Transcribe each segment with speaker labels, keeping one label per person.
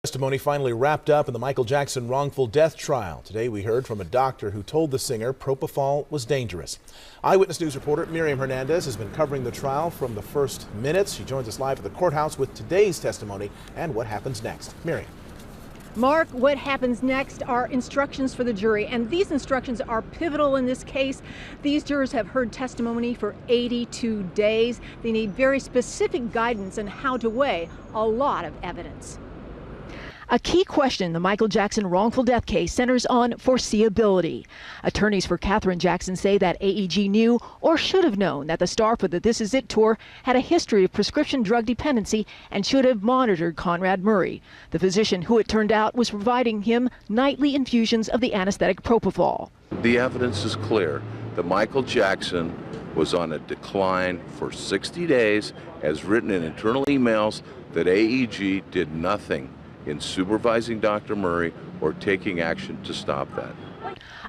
Speaker 1: Testimony finally wrapped up in the Michael Jackson wrongful death trial. Today we heard from a doctor who told the singer propofol was dangerous. Eyewitness News reporter Miriam Hernandez has been covering the trial from the first minutes. She joins us live at the courthouse with today's testimony and what happens next. Miriam.
Speaker 2: Mark, what happens next are instructions for the jury, and these instructions are pivotal in this case. These jurors have heard testimony for 82 days. They need very specific guidance on how to weigh a lot of evidence. A key question in the Michael Jackson wrongful death case centers on foreseeability. Attorneys for Katherine Jackson say that AEG knew or should have known that the star for the This Is It tour had a history of prescription drug dependency and should have monitored Conrad Murray, the physician who it turned out was providing him nightly infusions of the anesthetic propofol.
Speaker 3: The evidence is clear that Michael Jackson was on a decline for 60 days, as written in internal emails, that AEG did nothing in supervising Dr. Murray or taking action to stop that.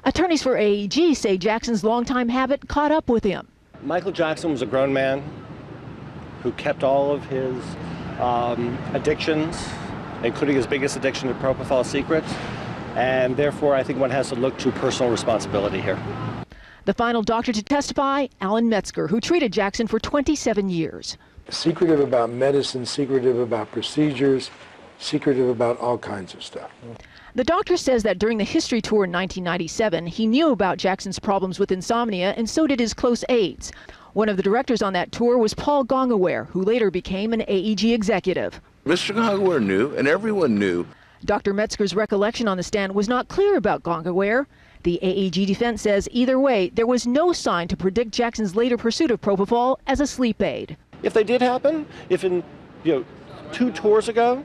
Speaker 2: Attorneys for AEG say Jackson's longtime habit caught up with him.
Speaker 4: Michael Jackson was a grown man who kept all of his addictions, including his biggest addiction to propofol, secret, and therefore I think one has to look to personal responsibility here.
Speaker 2: The final doctor to testify, Alan Metzger, who treated Jackson for 27 years.
Speaker 5: Secretive about medicine, secretive about procedures, secretive about all kinds of stuff.
Speaker 2: The doctor says that during the History Tour in 1997, he knew about Jackson's problems with insomnia, and so did his close aides. One of the directors on that tour was Paul Gongaware, who later became an AEG executive.
Speaker 3: Mr. Gongaware knew, and everyone knew.
Speaker 2: Dr. Metzger's recollection on the stand was not clear about Gongaware. The AEG defense says either way, there was no sign to predict Jackson's later pursuit of propofol as a sleep aid.
Speaker 4: If they did happen, if in 2 tours ago,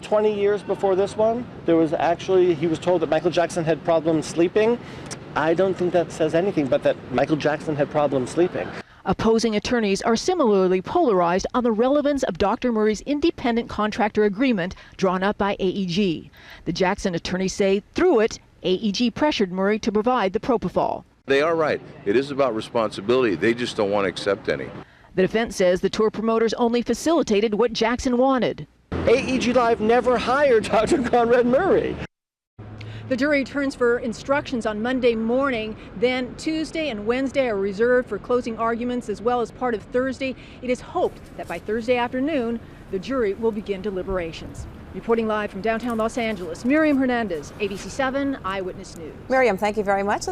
Speaker 4: 20 years before this one, he was told that Michael Jackson had problems sleeping. I don't think that says anything but that Michael Jackson had problems sleeping.
Speaker 2: Opposing attorneys are similarly polarized on the relevance of Dr. Murray's independent contractor agreement drawn up by AEG. The Jackson attorneys say through it, AEG pressured Murray to provide the propofol.
Speaker 3: They are right. It is about responsibility. They just don't want to accept any.
Speaker 2: The defense says the tour promoters only facilitated what Jackson wanted.
Speaker 4: AEG Live never hired Dr. Conrad Murray.
Speaker 2: The jury returns for instructions on Monday morning. Then Tuesday and Wednesday are reserved for closing arguments as well as part of Thursday. It is hoped that by Thursday afternoon, the jury will begin deliberations. Reporting live from downtown Los Angeles, Miriam Hernandez, ABC 7 Eyewitness News.
Speaker 6: Miriam, thank you very much.